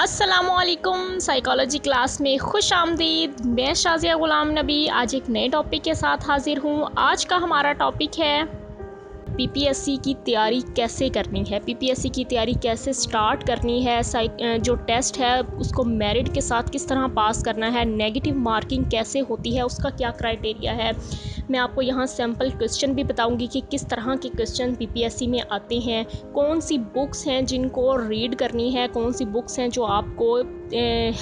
अस्सलामुअलैकुम। Psychology class में खुश आमदीद। मैं शाज़िया ग़ुलाम नबी आज एक नए टॉपिक के साथ हाज़िर हूँ। आज का हमारा टॉपिक है पीपीएससी की तैयारी कैसे करनी है, पीपीएससी की तैयारी कैसे स्टार्ट करनी है, जो टेस्ट है उसको मेरिट के साथ किस तरह पास करना है, नेगेटिव मार्किंग कैसे होती है, उसका क्या क्राइटेरिया है। मैं आपको यहाँ सैम्पल क्वेश्चन भी बताऊंगी कि किस तरह के क्वेश्चन पीपीएससी में आते हैं, कौन सी बुक्स हैं जिनको रीड करनी है, कौन सी बुक्स हैं जो आपको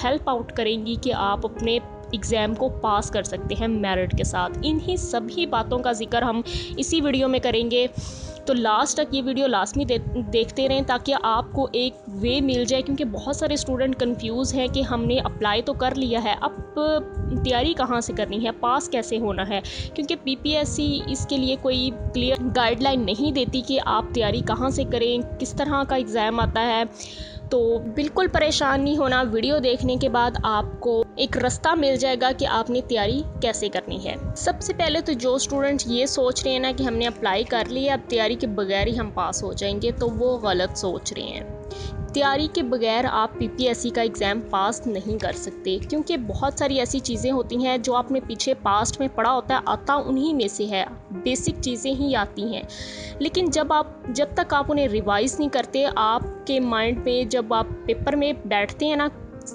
हेल्प आउट करेंगी कि आप अपने एग्ज़ाम को पास कर सकते हैं मेरिट के साथ। इन्हीं सभी बातों का जिक्र हम इसी वीडियो में करेंगे, तो लास्ट तक ये वीडियो लाजमी देखते रहें ताकि आपको एक वे मिल जाए, क्योंकि बहुत सारे स्टूडेंट कंफ्यूज हैं कि हमने अप्लाई तो कर लिया है, अब तैयारी कहाँ से करनी है, पास कैसे होना है। क्योंकि पीपीएससी इसके लिए कोई क्लियर गाइडलाइन नहीं देती कि आप तैयारी कहाँ से करें, किस तरह का एग्ज़ाम आता है। तो बिल्कुल परेशान नहीं होना, वीडियो देखने के बाद आपको एक रास्ता मिल जाएगा कि आपने तैयारी कैसे करनी है। सबसे पहले तो जो स्टूडेंट ये सोच रहे हैं ना कि हमने अप्लाई कर लिया, अब तैयारी के बगैर ही हम पास हो जाएंगे, तो वो गलत सोच रहे हैं। तैयारी के बगैर आप पीपीएससी का एग्ज़ाम पास नहीं कर सकते, क्योंकि बहुत सारी ऐसी चीज़ें होती हैं जो आपने पीछे पास्ट में पढ़ा होता है, आता उन्हीं में से है, बेसिक चीज़ें ही आती हैं। लेकिन जब तक आप उन्हें रिवाइज़ नहीं करते, आपके माइंड में जब आप पेपर में बैठते हैं ना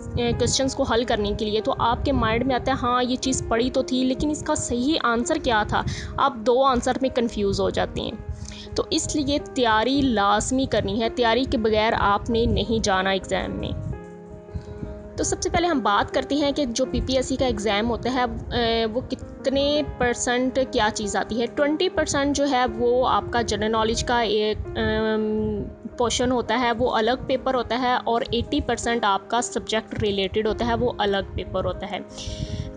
क्वेश्चंस को हल करने के लिए, तो आपके माइंड में आता है हाँ ये चीज़ पढ़ी तो थी, लेकिन इसका सही आंसर क्या था। आप दो आंसर में कंफ्यूज हो जाते हैं। तो इसलिए तैयारी लाजमी करनी है, तैयारी के बगैर आपने नहीं जाना एग्ज़ाम में। तो सबसे पहले हम बात करते हैं कि जो पीपीएससी का एग्ज़ाम होता है वो कितने परसेंट क्या चीज़ आती है। 20% जो है वो आपका जनरल नॉलेज का एक पोर्शन होता है, वो अलग पेपर होता है, और 80% आपका सब्जेक्ट रिलेटेड होता है, वो अलग पेपर होता है।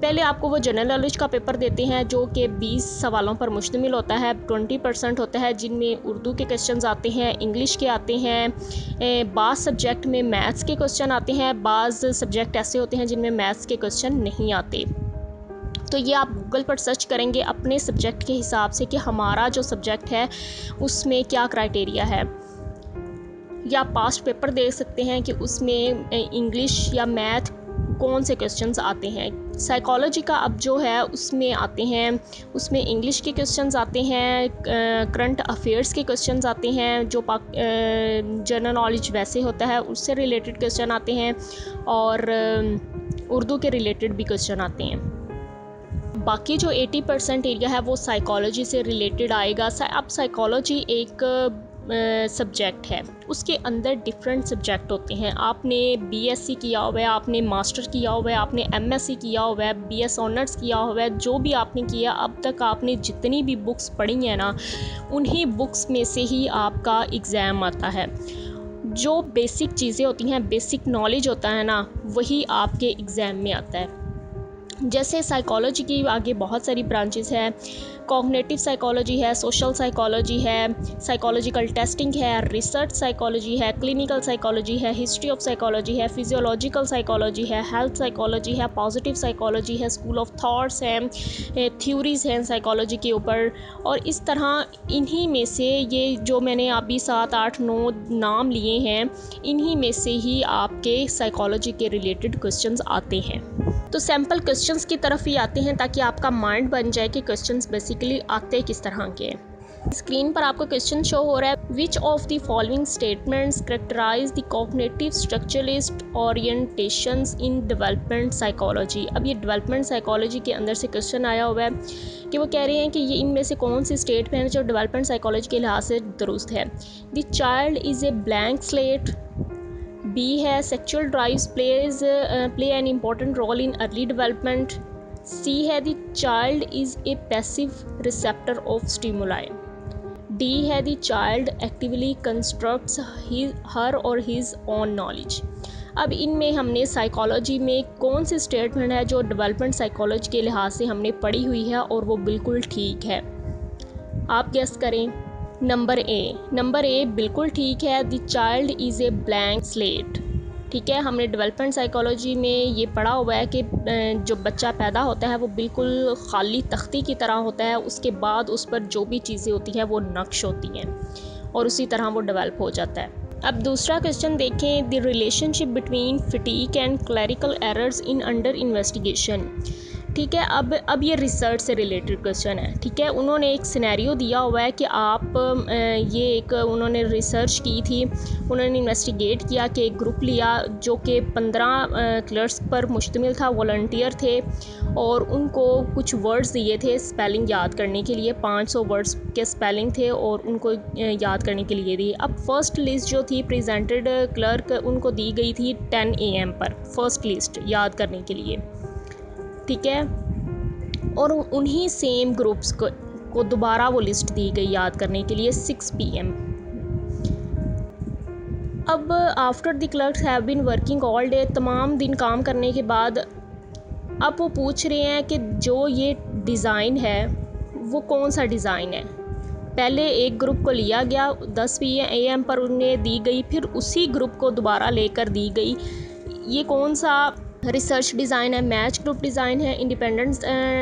पहले आपको वो जनरल नॉलेज का पेपर देते हैं जो कि 20 सवालों पर मुश्तमिल होता है। 20% होता है जिनमें उर्दू के क्वेश्चंस आते हैं, इंग्लिश के आते हैं, बाज़ सब्जेक्ट में मैथ्स के क्वेश्चन आते हैं, बाज़ सब्जेक्ट ऐसे होते हैं जिनमें मैथ्स के क्वेश्चन नहीं आते। तो ये आप गूगल पर सर्च करेंगे अपने सब्जेक्ट के हिसाब से कि हमारा जो सब्जेक्ट है उसमें क्या क्राइटेरिया है, या पास्ट पेपर देख सकते हैं कि उसमें इंग्लिश या मैथ कौन से क्वेश्चंस आते हैं। साइकोलॉजी का अब जो है उसमें आते हैं, उसमें इंग्लिश के क्वेश्चंस आते हैं, करंट अफेयर्स के क्वेश्चंस आते हैं, जो जनरल नॉलेज वैसे होता है उससे रिलेटेड क्वेश्चन आते हैं, और उर्दू के रिलेटेड भी क्वेश्चन आते हैं। बाकी जो 80% एरिया है वो साइकोलॉजी से रिलेटेड आएगा। अब साइकोलॉजी एक सब्जेक्ट है, उसके अंदर डिफरेंट सब्जेक्ट होते हैं। आपने बीएससी किया हुआ है, आपने मास्टर किया हुआ है, आपने एमएससी किया हुआ है, बीएस ऑनर्स किया हुआ है, जो भी आपने किया अब तक, आपने जितनी भी बुक्स पढ़ी हैं ना, उन्हीं बुक्स में से ही आपका एग्ज़ाम आता है। जो बेसिक चीज़ें होती हैं, बेसिक नॉलेज होता है ना, वही आपके एग्ज़ाम में आता है। जैसे साइकोलॉजी की आगे बहुत सारी ब्रांचेस हैं, कॉग्निटिव साइकोलॉजी है, सोशल साइकोलॉजी है, साइकोलॉजिकल टेस्टिंग है, रिसर्च साइकोलॉजी है, क्लिनिकल साइकोलॉजी है, हिस्ट्री ऑफ साइकोलॉजी है, फिजियोलॉजिकल साइकोलॉजी है, हेल्थ साइकोलॉजी है, पॉजिटिव साइकोलॉजी है, स्कूल ऑफ थॉट्स हैं, थ्योरीज़ हैं साइकोलॉजी के ऊपर। और इस तरह इन्हीं में से, ये जो मैंने अभी 7, 8, 9 नाम लिए हैं, इन्हीं में से ही आपके साइकोलॉजी के रिलेटेड क्वेश्चंस आते हैं। तो सैम्पल क्वेश्चंस की तरफ ही आते हैं ताकि आपका माइंड बन जाए कि क्वेश्चंस बेसिकली आते किस तरह के हैं। स्क्रीन पर आपको क्वेश्चन शो हो रहा है, which of the following statements characterize the cognitive structuralist orientations in development psychology. अब ये डेवलपमेंट साइकोलॉजी के अंदर से क्वेश्चन आया हुआ है कि वो कह रहे हैं कि ये इनमें से कौन सी स्टेटमेंट है जो डेवलपमेंट साइकोलॉजी के लिहाज से दुरुस्त है। The child is a blank slate, B है sexual drives play an important role in early development, C है the child is a passive receptor of stimuli, D है the child actively constructs her or his own knowledge. अब इनमें हमने psychology में कौन सी statement है जो डेवलपमेंट साइकोलॉजी के लिहाज से हमने पढ़ी हुई है और वो बिल्कुल ठीक है, आप गेस करें। नंबर ए बिल्कुल ठीक है, the child is a blank slate. ठीक है, हमने डेवलपमेंट साइकोलॉजी में ये पढ़ा हुआ है कि जो बच्चा पैदा होता है वो बिल्कुल खाली तख्ती की तरह होता है, उसके बाद उस पर जो भी चीज़ें होती हैं वो नक्श होती हैं और उसी तरह वो डेवलप हो जाता है। अब दूसरा क्वेश्चन देखें, the relationship between fatigue and clerical errors in under investigation. ठीक है, अब ये रिसर्च से रिलेटेड क्वेश्चन है। ठीक है, उन्होंने एक सिनेरियो दिया हुआ है कि आप उन्होंने रिसर्च की थी, उन्होंने इन्वेस्टिगेट किया कि एक ग्रुप लिया जो कि 15 क्लर्क्स पर मुश्तमिल था, वॉलंटियर थे, और उनको कुछ वर्ड्स दिए थे स्पेलिंग याद करने के लिए। 500 वर्ड्स के स्पेलिंग थे और उनको याद करने के लिए दिए। अब फर्स्ट लिस्ट जो थी प्रेजेंटेड क्लर्क, उनको दी गई थी 10 AM पर फर्स्ट लिस्ट याद करने के लिए। ठीक है, और उन्हीं सेम ग्रुप्स को दोबारा वो लिस्ट दी गई याद करने के लिए 6 PM। अब after the clerks have been working all day, तमाम दिन काम करने के बाद अब वो पूछ रहे हैं कि जो ये डिज़ाइन है वो कौन सा डिज़ाइन है। पहले एक ग्रुप को लिया गया 10 AM पर उन्हें दी गई, फिर उसी ग्रुप को दोबारा लेकर दी गई। ये कौन सा रिसर्च डिज़ाइन है? मैच ग्रुप डिज़ाइन है, इंडिपेंडेंट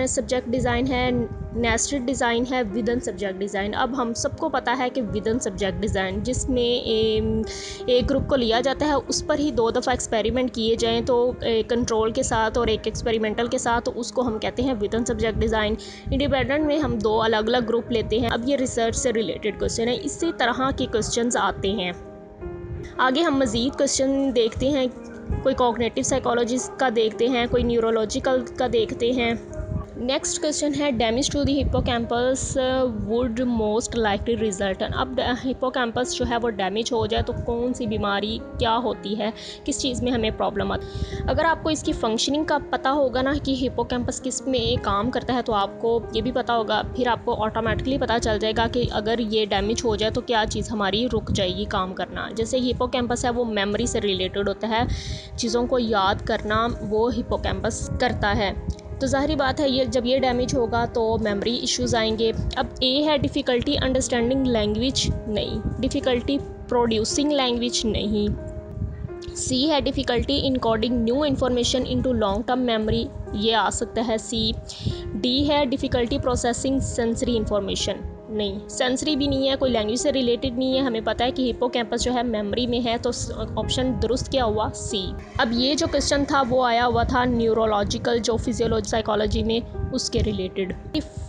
सब्जेक्ट डिज़ाइन है, नेस्टेड डिज़ाइन है, विदन सब्जेक्ट डिज़ाइन। अब हम सबको पता है कि विदन सब्जेक्ट डिज़ाइन, जिसमें एक ग्रुप को लिया जाता है, उस पर ही 2 दफ़ा एक्सपेरिमेंट किए जाएँ तो कंट्रोल के साथ और एक एक्सपेरिमेंटल के साथ, तो उसको हम कहते हैं विदन सब्जेक्ट डिज़ाइन। इंडिपेंडेंट में हम 2 अलग अलग ग्रुप लेते हैं। अब ये रिसर्च से रिलेटेड क्वेश्चन है, इसी तरह के क्वेश्चन आते हैं। आगे हम मज़ीद क्वेश्चन देखते हैं, कोई कॉग्निटिव साइकोलॉजिस्ट का देखते हैं, कोई न्यूरोलॉजिकल का देखते हैं। नेक्स्ट क्वेश्चन है, damage to the hippocampus would most likely result. अब हिप्पोकैम्पस जो है वो डैमेज हो जाए तो कौन सी बीमारी क्या होती है, किस चीज़ में हमें प्रॉब्लम आती है। अगर आपको इसकी फंक्शनिंग का पता होगा ना कि हिप्पोकैम्पस किस में काम करता है, तो आपको ये भी पता होगा, फिर आपको ऑटोमेटिकली पता चल जाएगा कि अगर ये डैमेज हो जाए तो क्या चीज़ हमारी रुक जाएगी काम करना। जैसे हिप्पोकैम्पस है वो मेमोरी से रिलेटेड होता है, चीज़ों को याद करना वो हिप्पोकैम्पस करता है। तो ज़ाहिर बात है ये जब ये डैमेज होगा तो मेमोरी इश्यूज़ आएंगे। अब ए है डिफ़िकल्टी अंडरस्टैंडिंग लैंग्वेज, नहीं। डिफ़िकल्टी प्रोड्यूसिंग लैंग्वेज, नहीं। सी है difficulty in coding new information into long term memory, ये आ सकता है सी। डी है डिफ़िकल्टी प्रोसेसिंग सेंसरी इन्फॉर्मेशन, नहीं। सेंसरी भी नहीं है, कोई लैंग्वेज से रिलेटेड नहीं है, हमें पता है कि हिप्पोकैम्पस जो है मेमोरी में है, तो ऑप्शन दुरुस्त क्या हुआ, सी। अब ये जो क्वेश्चन था वो आया हुआ था न्यूरोलॉजिकल, जो फिजियोलॉजी साइकोलॉजी में, उसके रिलेटेड।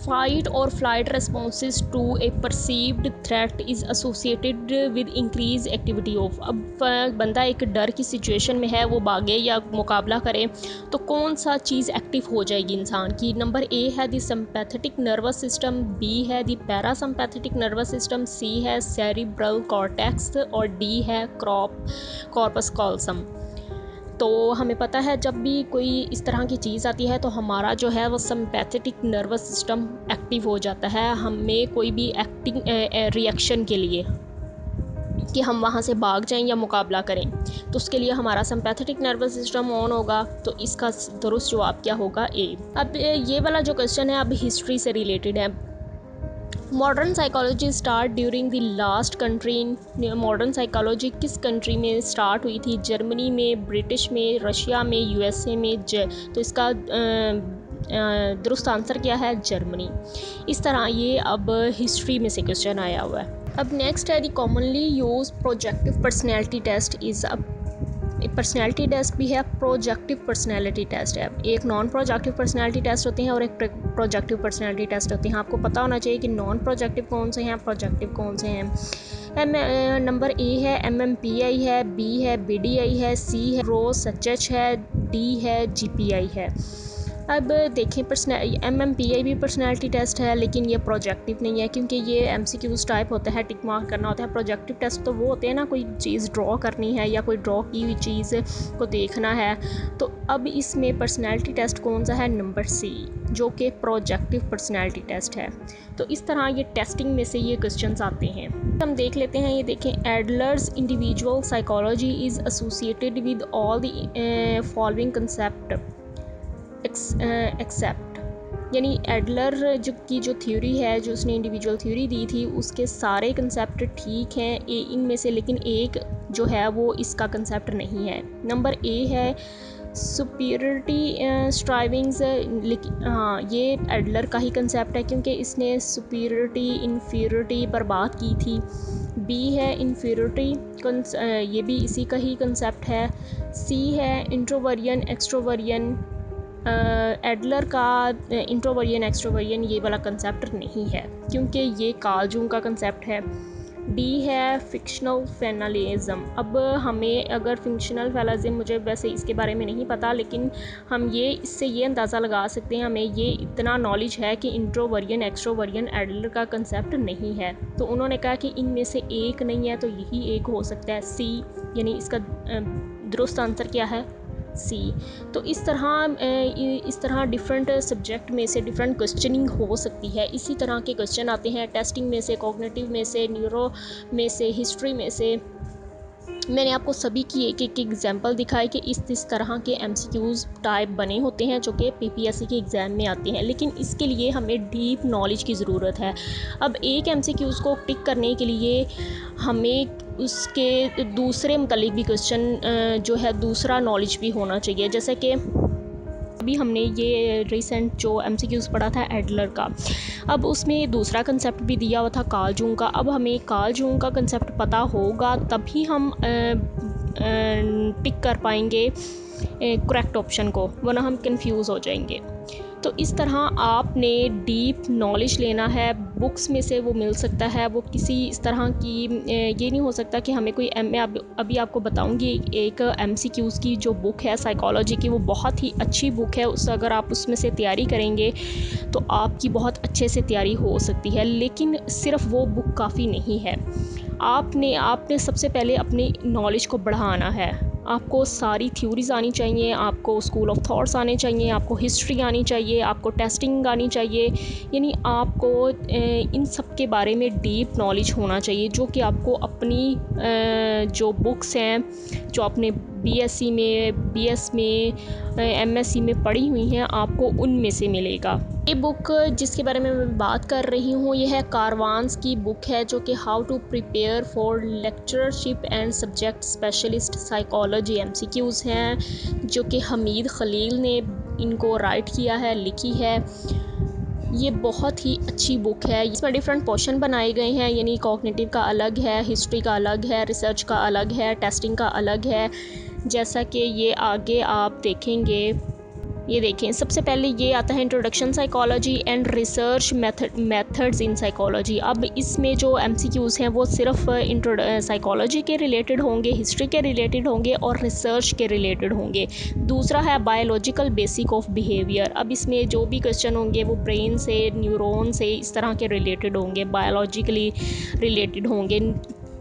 फाइट और flight responses to a perceived threat is associated with increase activity of. अब बंदा एक डर की सिचुएशन में है, वो भागे या मुकाबला करे, तो कौन सा चीज़ एक्टिव हो जाएगी इंसान की। नंबर ए है the sympathetic nervous system, B है the parasympathetic nervous system, C है सेरिब्रल कॉर्टेक्स और डी है कॉर्पस कॉल्सम। तो हमें पता है जब भी कोई इस तरह की चीज़ आती है तो हमारा जो है वो सिंपैथेटिक नर्वस सिस्टम एक्टिव हो जाता है, हमें कोई भी एक्टिंग रिएक्शन के लिए कि हम वहाँ से भाग जाएं या मुकाबला करें, तो उसके लिए हमारा सिंपैथेटिक नर्वस सिस्टम ऑन होगा। तो इसका दुरुस्त जवाब क्या होगा, ए। अब ये वाला जो क्वेश्चन है अब हिस्ट्री से रिलेटेड है। Modern psychology start during the last country in. Modern psychology किस कंट्री में स्टार्ट हुई थी? जर्मनी में, ब्रिटिश में, रशिया में, USA में। तो इसका दुरुस्त आंसर क्या है, जर्मनी। इस तरह ये अब हिस्ट्री में से क्वेश्चन आया हुआ है। अब नेक्स्ट है the commonly use projective personality test is. अब पर्सनैलिटी टेस्ट भी है, प्रोजेक्टिव पर्सनैलिटी टेस्ट है। एक नॉन प्रोजेक्टिव पर्सनैलिटी टेस्ट होते हैं और एक प्रोजेक्टिव पर्सनैलिटी टेस्ट होते हैं। आपको पता होना चाहिए कि नॉन प्रोजेक्टिव कौन से हैं, प्रोजेक्टिव कौन से हैं। नंबर ए है MMPI है, B है BDI है, C है ROSHH है, D है GPI है। अब देखें MMPI भी पर्सनैलिटी टेस्ट है, लेकिन ये प्रोजेक्टिव नहीं है क्योंकि ये MCQs टाइप होता है, टिक मार्क करना होता है। प्रोजेक्टिव टेस्ट तो वो होते हैं ना, कोई चीज़ ड्रॉ करनी है या कोई ड्रॉ की हुई चीज़ को देखना है। तो अब इसमें पर्सनैलिटी टेस्ट कौन सा है, नंबर C, जो कि प्रोजेक्टिव पर्सनैलिटी टेस्ट है। तो इस तरह ये टेस्टिंग में से ये क्वेश्चंस आते हैं। हम देख लेते हैं, ये देखें, Adler's individual psychology is associated with all the following concept except. यानी एडलर जो थ्योरी है, जो उसने इंडिविजुअल थ्योरी दी थी, उसके सारे कंसेप्ट ठीक हैं इनमें से, लेकिन एक जो है वो इसका कंसेप्ट नहीं है। नंबर ए है सुपीरियरिटी स्ट्राइविंग्स। लेकिन हाँ, ये एडलर का ही कंसेप्ट है क्योंकि इसने सुपीरियरिटी इन्फीरियरिटी पर बात की थी। बी है इन्फीरियरिटी, ये भी इसी का ही कंसेप्ट है। सी है इंट्रोवर्जन एक्सट्रोवर्जन। एडलर का इंट्रोवर्जन एक्सट्रोवर्जन ये वाला कंसेप्ट नहीं है क्योंकि ये कार्ल जूंग का कंसेप्ट है। डी है फिक्शनल फेनलिज्म। अब हमें अगर फिक्शनल फेनलिज्म, मुझे वैसे इसके बारे में नहीं पता, लेकिन हम इससे ये अंदाज़ा लगा सकते हैं, हमें ये इतना नॉलेज है कि इंट्रोवर्जन एक्सट्रोवर्जन एडलर का कंसेप्ट नहीं है। तो उन्होंने कहा कि इनमें से एक नहीं है, तो यही एक हो सकता है, सी। यानी इसका दुरुस्त आंसर क्या है? सी। तो इस तरह डिफरेंट सब्जेक्ट में से डिफरेंट क्वेश्चनिंग हो सकती है। इसी तरह के क्वेश्चन आते हैं टेस्टिंग में से, कॉग्निटिव में से, न्यूरो में से, हिस्ट्री में से। मैंने आपको सभी की एक एक एग्जांपल दिखाई कि इस तरह के MCQs टाइप बने होते हैं जो कि PPSC के एग्ज़ाम में आते हैं, लेकिन इसके लिए हमें डीप नॉलेज की ज़रूरत है। अब एक MCQs को टिक करने के लिए हमें उसके दूसरे मुतालिक भी क्वेश्चन जो है दूसरा नॉलेज भी होना चाहिए। जैसे कि अभी हमने ये रिसेंट जो MCQs पढ़ा था एडलर का, अब उसमें दूसरा कंसेप्ट भी दिया हुआ था कार्ल जूंग का। अब हमें कार्ल जूंग का कंसेप्ट पता होगा तभी हम टिक कर पाएंगे करेक्ट ऑप्शन को, वरना हम कंफ्यूज हो जाएंगे। तो इस तरह आपने डीप नॉलेज लेना है। बुक्स में से वो मिल सकता है, वो किसी इस तरह की ये नहीं हो सकता कि हमें कोई मैं अभी आपको बताऊंगी एक MCQs की जो बुक है साइकोलॉजी की, वो बहुत ही अच्छी बुक है। अगर आप उसमें से तैयारी करेंगे तो आपकी बहुत अच्छे से तैयारी हो सकती है, लेकिन सिर्फ वो बुक काफ़ी नहीं है। आपने सबसे पहले अपनी नॉलेज को बढ़ाना है। आपको सारी थ्योरीज़ आनी चाहिए, आपको स्कूल ऑफ थॉट्स आने चाहिए, आपको हिस्ट्री आनी चाहिए, आपको टेस्टिंग आनी चाहिए। यानी आपको इन सब के बारे में डीप नॉलेज होना चाहिए, जो कि आपको अपनी जो बुक्स हैं, जो आपने BSc में, BS में, MSc में पढ़ी हुई हैं, आपको उनमें से मिलेगा। ये बुक जिसके बारे में मैं बात कर रही हूँ, ये है कारवान्स की बुक है, जो कि how to prepare for lectureship and subject specialist psychology MCQs हैं, जो कि हमीद खलील ने इनको राइट किया है, लिखी है। ये बहुत ही अच्छी बुक है। इसमें डिफरेंट पोर्शन बनाए गए हैं, यानी कॉग्निटिव का अलग है, हिस्ट्री का अलग है, रिसर्च का अलग है, टेस्टिंग का अलग है। जैसा कि ये आगे आप देखेंगे, ये देखें, सबसे पहले ये आता है introduction psychology and research methods in psychology. अब इसमें जो MCQs हैं वो सिर्फ साइकोलॉजी के रिलेटेड होंगे, हिस्ट्री के रिलेटेड होंगे और रिसर्च के रिलेटेड होंगे। दूसरा है बायोलॉजिकल बेसिक ऑफ बिहेवियर। अब इसमें जो भी क्वेश्चन होंगे वो ब्रेन से, न्यूरॉन से, इस तरह के रिलेटेड होंगे, बायोलॉजिकली रिलेटेड होंगे।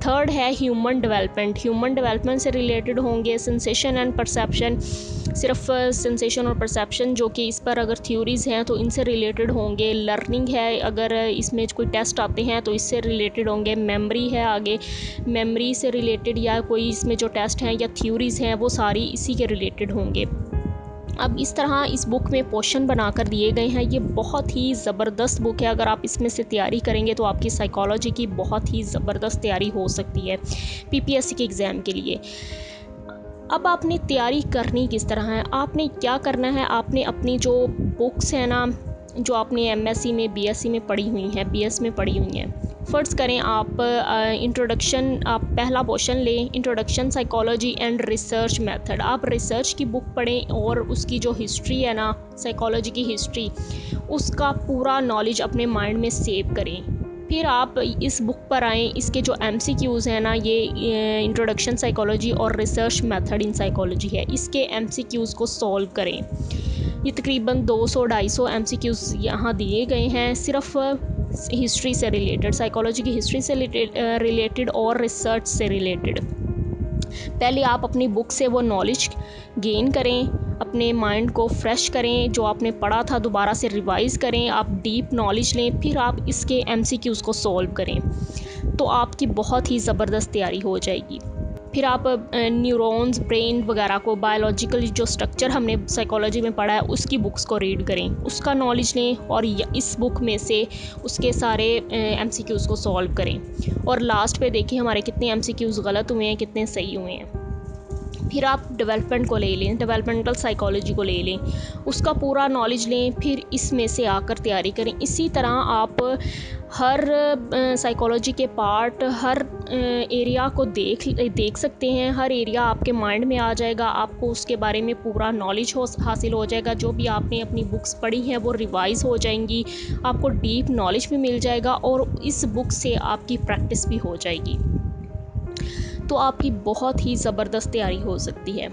थर्ड है ह्यूमन डेवलपमेंट से रिलेटेड होंगे। सेंसेशन एंड परसेप्शन, सिर्फ सेंसेशन और परसेप्शन, जो कि इस पर अगर थ्योरीज़ हैं तो इनसे रिलेटेड होंगे। लर्निंग है, अगर इसमें कोई टेस्ट आते हैं तो इससे रिलेटेड होंगे। मेमोरी है, आगे मेमोरी से रिलेटेड या कोई इसमें जो टेस्ट हैं या थ्योरीज़ हैं वो सारी इसी के रिलेटेड होंगे। अब इस तरह इस बुक में पोर्शन बनाकर दिए गए हैं। ये बहुत ही ज़बरदस्त बुक है। अगर आप इसमें से तैयारी करेंगे तो आपकी साइकोलॉजी की बहुत ही ज़बरदस्त तैयारी हो सकती है PPSC के एग्ज़ाम के लिए। अब आपने तैयारी करनी किस तरह है, आपने क्या करना है, आपने अपनी जो बुक्स हैं ना, जो आपने MSc में, BSc में पढ़ी हुई हैं, BS में पढ़ी हुई हैं, फ़र्ज़ करें आप इंट्रोडक्शन, आप पहला पोर्शन लें, introduction psychology and research method. आप रिसर्च की बुक पढ़ें और उसकी जो हिस्ट्री है ना, साइकोलॉजी की हिस्ट्री, उसका पूरा नॉलेज अपने माइंड में सेव करें। फिर आप इस बुक पर आएँ, इसके जो MCQs हैं ना, ये इंट्रोडक्शन साइकोलॉजी और रिसर्च मेथड इन साइकोलॉजी है, इसके MCQs को सॉल्व करें। ये तकरीबन 200-250 MCQs यहाँ दिए गए हैं, सिर्फ हिस्ट्री से रिलेटेड, साइकोलॉजी की हिस्ट्री से रिलेटेड और रिसर्च से रिलेटेड। पहले आप अपनी बुक से वो नॉलेज गेन करें, अपने माइंड को फ्रेश करें, जो आपने पढ़ा था दोबारा से रिवाइज़ करें, आप डीप नॉलेज लें, फिर आप इसके MCQs को सॉल्व करें, तो आपकी बहुत ही ज़बरदस्त तैयारी हो जाएगी। फिर आप न्यूरॉन्स, ब्रेन वगैरह को, बायोलॉजिकल जो स्ट्रक्चर हमने साइकोलॉजी में पढ़ा है उसकी बुक्स को रीड करें, उसका नॉलेज लें और इस बुक में से उसके सारे MCQs को सॉल्व करें। और लास्ट पे देखिए हमारे कितने MCQs गलत हुए हैं, कितने सही हुए हैं। फिर आप डेवलपमेंट को ले लें, डेवलपमेंटल साइकोलॉजी को ले लें, उसका पूरा नॉलेज लें, फिर इसमें से आकर तैयारी करें। इसी तरह आप हर साइकोलॉजी के पार्ट, हर एरिया को देख सकते हैं। हर एरिया आपके माइंड में आ जाएगा, आपको उसके बारे में पूरा नॉलेज हासिल हो जाएगा। जो भी आपने अपनी बुक्स पढ़ी हैं वो रिवाइज हो जाएंगी, आपको डीप नॉलेज भी मिल जाएगा और इस बुक से आपकी प्रैक्टिस भी हो जाएगी। तो आपकी बहुत ही ज़बरदस्त तैयारी हो सकती है।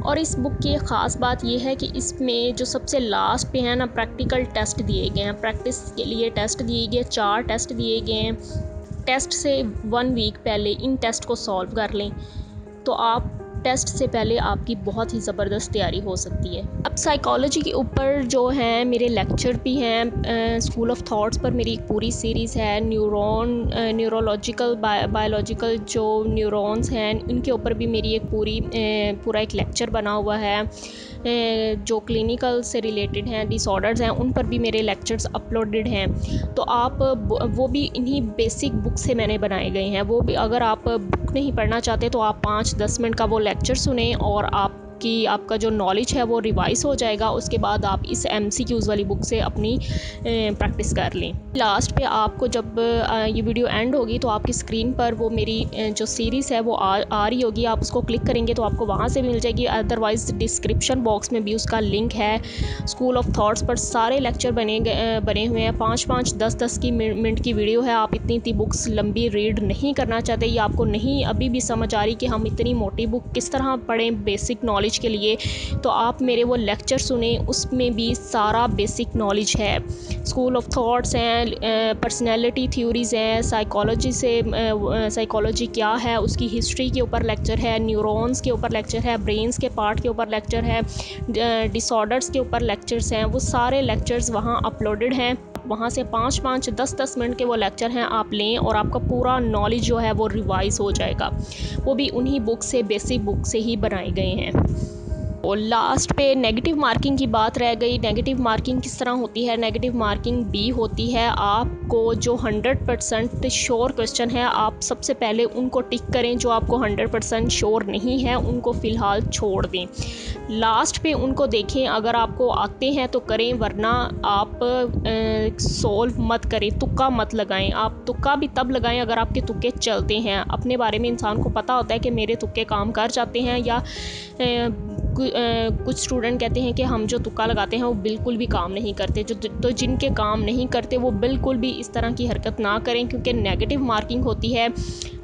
और इस बुक की ख़ास बात यह है कि इसमें जो सबसे लास्ट पे है ना, प्रैक्टिकल टेस्ट दिए गए हैं। प्रैक्टिस के लिए टेस्ट दिए गए, 4 टेस्ट दिए गए हैं। टेस्ट से 1 वीक पहले इन टेस्ट को सॉल्व कर लें तो आप टेस्ट से पहले आपकी बहुत ही ज़बरदस्त तैयारी हो सकती है। अब साइकोलॉजी के ऊपर जो है मेरे लेक्चर भी हैं। स्कूल ऑफ थॉट्स पर मेरी एक पूरी सीरीज़ है। न्यूरोलॉजिकल बायोलॉजिकल जो न्यूरॉन्स हैं इनके ऊपर भी मेरी एक पूरा एक लेक्चर बना हुआ है। जो क्लिनिकल से रिलेटेड हैं, डिसऑर्डर्स हैं, उन पर भी मेरे लेक्चर्स अपलोडेड हैं। तो आप वो भी इन्हीं बेसिक बुक से मैंने बनाए गए हैं। वो भी अगर आप बुक नहीं पढ़ना चाहते तो आप 5-10 मिनट का वो लेक्चर सुने और आपका जो नॉलेज है वो रिवाइज हो जाएगा। उसके बाद आप इस MCQs वाली बुक से अपनी प्रैक्टिस कर लें। लास्ट पे आपको जब ये वीडियो एंड होगी तो आपकी स्क्रीन पर वो मेरी जो सीरीज़ है वो आ रही होगी। आप उसको क्लिक करेंगे तो आपको वहाँ से भी मिल जाएगी, अदरवाइज़ डिस्क्रिप्शन बॉक्स में भी उसका लिंक है। स्कूल ऑफ थॉट्स पर सारे लेक्चर बने हुए हैं। 5-5, 10-10 की मिनट की वीडियो है। आप इतनी बुक्स लंबी रीड नहीं करना चाहते या आपको नहीं अभी भी समझ आ रही कि हम इतनी मोटी बुक किस तरह पढ़ें बेसिक नॉलेज के लिए, तो आप मेरे वो लेक्चर सुने, उसमें भी सारा बेसिक नॉलेज है। स्कूल ऑफ थॉट्स हैं, पर्सनैलिटी थ्योरीज़ हैं, साइकोलॉजी क्या है उसकी हिस्ट्री के ऊपर लेक्चर है, न्यूरॉन्स के ऊपर लेक्चर है, ब्रेन्स के पार्ट के ऊपर लेक्चर है, डिसऑर्डर्स के ऊपर लेक्चर्स हैं। वो सारे लेक्चर्स वहाँ अपलोडेड हैं। वहाँ से 5-5, 10-10 मिनट के वो लेक्चर हैं, आप लें और आपका पूरा नॉलेज जो है वो रिवाइज हो जाएगा। वो भी उन्हीं बुक से, बेसिक बुक से ही बनाए गए हैं। और लास्ट पे नेगेटिव मार्किंग की बात रह गई। नेगेटिव मार्किंग किस तरह होती है? नेगेटिव मार्किंग B होती है। आपको जो 100% श्योर क्वेश्चन है आप सबसे पहले उनको टिक करें, जो आपको 100% श्योर नहीं है उनको फ़िलहाल छोड़ दें। लास्ट पे उनको देखें, अगर आपको आते हैं तो करें, वरना आप सॉल्व मत करें, तुक्का मत लगाएं। आप तुक्का भी तब लगाएं अगर आपके तुक्के चलते हैं। अपने बारे में इंसान को पता होता है कि मेरे तुक्के काम कर जाते हैं, या कुछ स्टूडेंट कहते हैं कि हम जो तुक्का लगाते हैं वो बिल्कुल भी काम नहीं करते। तो जिनके काम नहीं करते वो बिल्कुल भी इस तरह की हरकत ना करें, क्योंकि नेगेटिव मार्किंग होती है।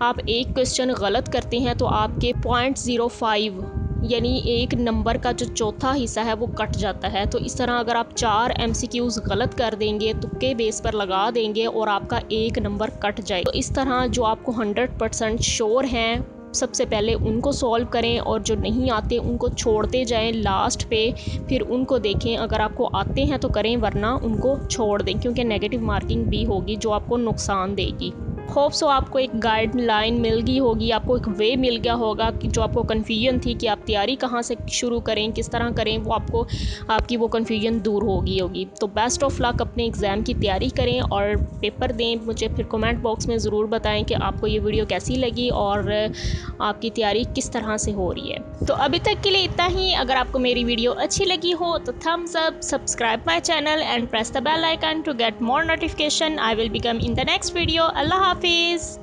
आप एक क्वेश्चन गलत करते हैं तो आपके 0.05 यानी 1 नंबर का जो चौथा हिस्सा है वो कट जाता है। तो इस तरह अगर आप 4 MCQs गलत कर देंगे, तुक्के बेस पर लगा देंगे और आपका 1 नंबर कट जाएगा। तो इस तरह जो आपको 100% श्योर हैं सबसे पहले उनको सॉल्व करें और जो नहीं आते उनको छोड़ते जाएं लास्ट पे, फिर उनको देखें। अगर आपको आते हैं तो करें, वरना उनको छोड़ दें, क्योंकि नेगेटिव मार्किंग भी होगी जो आपको नुकसान देगी। होप सो आपको एक गाइडलाइन मिल गई होगी, आपको एक वे मिल गया होगा कि जो आपको कन्फ्यूजन थी कि आप तैयारी कहाँ से शुरू करें, किस तरह करें, वो आपकी वो कन्फ्यूजन दूर हो गई होगी। तो बेस्ट ऑफ लक, अपने एग्ज़ाम की तैयारी करें और पेपर दें। मुझे फिर कमेंट बॉक्स में ज़रूर बताएं कि आपको ये वीडियो कैसी लगी और आपकी तैयारी किस तरह से हो रही है। तो अभी तक के लिए इतना ही। अगर आपको मेरी वीडियो अच्छी लगी हो तो thumbs up, subscribe my channel and press the bell icon to get more notification. I will become in the next video. अल्लाह हाफिज़।